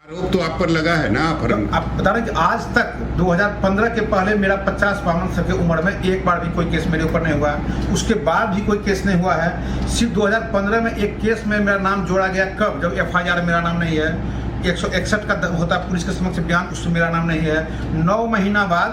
आरोप तो आप पर लगा है ना अपहरण? आप बता रहे कि आज तक 2015 के पहले मेरा 50-52 साल की उम्र में एक बार भी कोई केस मेरे ऊपर नहीं हुआ। उसके बाद भी कोई केस नहीं हुआ है। सिर्फ 2015 में एक केस में मेरा नाम जोड़ा गया, कब? जब FIR मेरा नाम नहीं है, 161 का होता पुलिस के समक्ष बयान, उसमें मेरा नाम नहीं है। 9 महीना बाद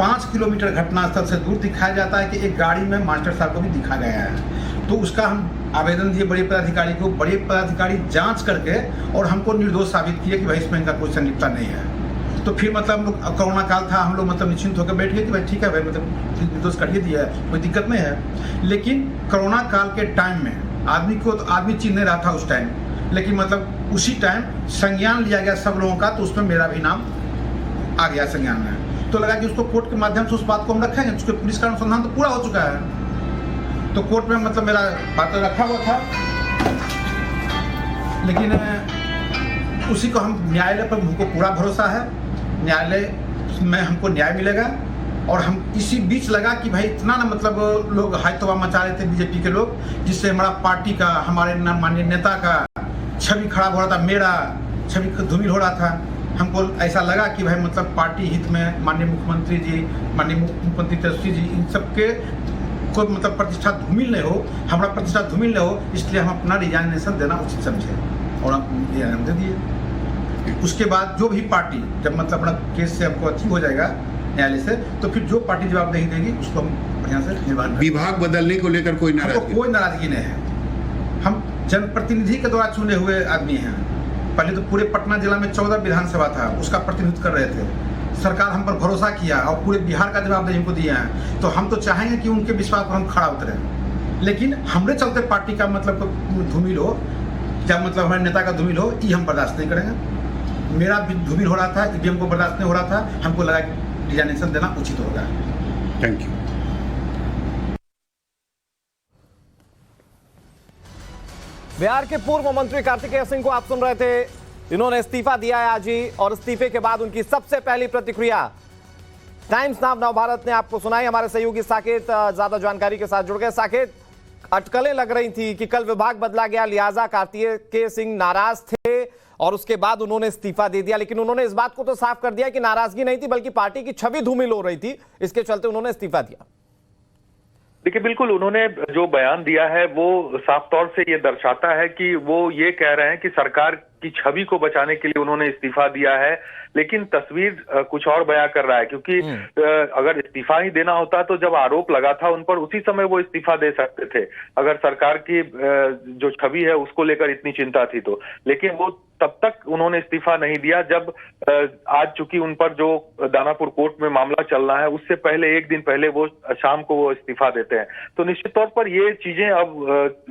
5 किलोमीटर घटनास्थल से दूर दिखाया जाता है कि एक गाड़ी में मास्टर साहब को भी दिखा गया है। तो उसका हम आवेदन दिए बड़े पदाधिकारी को, बड़े पदाधिकारी जांच करके और हमको निर्दोष साबित किए कि भाई इसमें इनका कोई संलिप्तता नहीं है। तो फिर मतलब हम लोग, कोरोना काल था, हम लोग मतलब निश्चिंत होकर बैठ गए कि भाई ठीक है भाई, मतलब निर्दोष कर ही दिया है, कोई दिक्कत नहीं है। लेकिन कोरोना काल के टाइम में आदमी चिन्ह नहीं रहा था उस टाइम, लेकिन मतलब उसी टाइम संज्ञान लिया गया सब लोगों का, तो उसमें मेरा भी नाम आ गया संज्ञान में। तो लगा कि उसको कोर्ट के माध्यम से उस बात को हम रखेंगे, उसके पुलिस का अनुसंधान तो पूरा हो चुका है। तो कोर्ट में मतलब मेरा बात रखा हुआ था, लेकिन उसी को हम न्यायालय पर हमको पूरा भरोसा है, न्यायालय में हमको न्याय मिलेगा। और हम इसी बीच लगा कि भाई इतना ना मतलब लोग हाइतवा मचा रहे थे बीजेपी के लोग, जिससे हमारा पार्टी का, हमारे माननीय नेता का छवि खराब हो रहा था, मेरा छवि धूमिल हो रहा था। हमको ऐसा लगा कि भाई मतलब पार्टी हित में माननीय मुख्यमंत्री जी, माननीय मुख्यमंत्री तेजस्वी जी, इन सबके कोई मतलब प्रतिष्ठा धूमिल नहीं हो, हमारा प्रतिष्ठा धूमिल नहीं हो, इसलिए हम अपना रिजाइनेशन देना उचित समझे और हम रिजाइन दे दिए। उसके बाद जो भी पार्टी जब मतलब अपना केस से हमको अच्छी हो जाएगा न्यायालय से, तो फिर जो पार्टी जवाबदेही देगी उसको हम बढ़िया से निर्वहन। विभाग बदलने को लेकर कोई नाराजगी? कोई नाराजगी नहीं है। हम जनप्रतिनिधि के द्वारा चुने हुए आदमी हैं। पहले तो पूरे पटना जिला में 14 विधानसभा था, उसका प्रतिनिधित्व कर रहे थे। सरकार हम पर भरोसा किया और पूरे बिहार का जवाबदेही हमको दिया है, तो हम तो चाहेंगे कि उनके विश्वास पर हम खड़ा उतरें। लेकिन हमरे चलते पार्टी का मतलब धूमिल हो, क्या मतलब हमारे नेता का धूमिल हो, ये हम बर्दाश्त नहीं करेंगे। मेरा भी धूमिल हो रहा था, ईवीएम को बर्दाश्त नहीं हो रहा था, हमको लगा कि रिजाइनेशन देना उचित होगा। Thank you. बिहार के पूर्व मंत्री कार्तिकेय सिंह को आप सुन रहे थे। इन्होंने इस्तीफा दिया है आज ही, और इस्तीफे के बाद उनकी सबसे पहली प्रतिक्रिया टाइम्स नाव नवभारत ने आपको सुनाई। हमारे सहयोगी साकेत ज्यादा जानकारी के साथ जुड़ गए। साकेत, अटकलें लग रही थी कि कल विभाग बदला गया, लिहाजा कार्तिकेय सिंह नाराज थे और उसके बाद उन्होंने इस्तीफा दे दिया, लेकिन उन्होंने इस बात को तो साफ कर दिया कि नाराजगी नहीं थी, बल्कि पार्टी की छवि धूमिल हो रही थी, इसके चलते उन्होंने इस्तीफा दिया। देखिए, बिल्कुल उन्होंने जो बयान दिया है वो साफ तौर से ये दर्शाता है कि वो ये कह रहे हैं कि सरकार की छवि को बचाने के लिए उन्होंने इस्तीफा दिया है, लेकिन तस्वीर कुछ और बयां कर रहा है। क्योंकि अगर इस्तीफा ही देना होता तो जब आरोप लगा था उन पर, उसी समय वो इस्तीफा दे सकते थे, अगर सरकार की जो छवि है उसको लेकर इतनी चिंता थी तो। लेकिन वो तब तक उन्होंने इस्तीफा नहीं दिया जब आज चूंकि उन पर जो दानापुर कोर्ट में मामला चल रहा है, उससे पहले एक दिन पहले वो शाम को वो इस्तीफा देते हैं। तो निश्चित तौर पर ये चीजें अब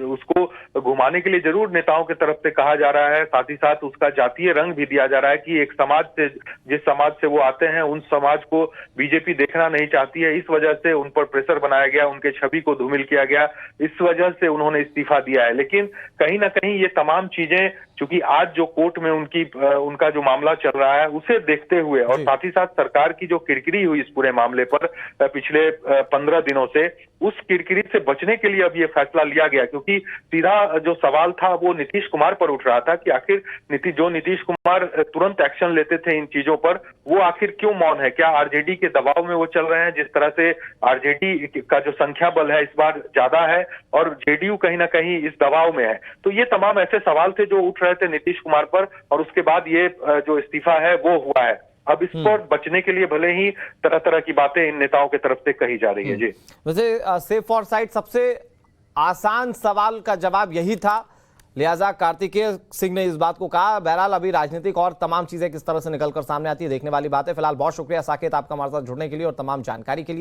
उसको घुमाने के लिए जरूर नेताओं की तरफ से कहा जा रहा है, साथ ही साथ उसका जातीय रंग भी दिया जा रहा है कि एक समाज से, जिस समाज से वो आते हैं, उन समाज को बीजेपी देखना नहीं चाहती है, इस वजह से उन पर प्रेशर बनाया गया, उनके छवि को धूमिल किया गया, इस वजह से उन्होंने इस्तीफा दिया है। लेकिन कहीं ना कहीं ये तमाम चीजें, चूंकि आज जो कोर्ट में उनका जो मामला चल रहा है उसे देखते हुए, और साथ ही साथ सरकार की जो किरकिरी हुई इस पूरे मामले पर पिछले 15 दिनों से, उस किरकिरी से बचने के लिए अब ये फैसला लिया गया। क्योंकि सीधा जो सवाल था वो नीतीश कुमार पर उठ रहा था कि आखिर नीतीश कुमार तुरंत एक्शन लेते थे इन चीजों पर, वो आखिर क्यों मौन है? क्या आरजेडी के दबाव में वो चल रहे हैं? जिस तरह से आरजेडी का जो संख्या बल है इस बार ज्यादा है और जेडीयू कहीं ना कहीं इस दबाव में है। तो ये तमाम ऐसे सवाल थे जो उठ रहे थे नीतीश कुमार पर, और उसके बाद ये जो इस्तीफा है वो हुआ है। अब इस पर बचने के लिए भले ही तरह तरह की बातें इन नेताओं की तरफ से कही जा रही है। जी, वैसे सेफ फॉर साइड सबसे आसान सवाल का जवाब यही था, लिहाजा कार्तिकेय सिंह ने इस बात को कहा। बहरहाल अभी राजनीतिक और तमाम चीजें किस तरह से निकलकर सामने आती है देखने वाली बात है। फिलहाल बहुत शुक्रिया साकेत आपका हमारे साथ जुड़ने के लिए और तमाम जानकारी के लिए।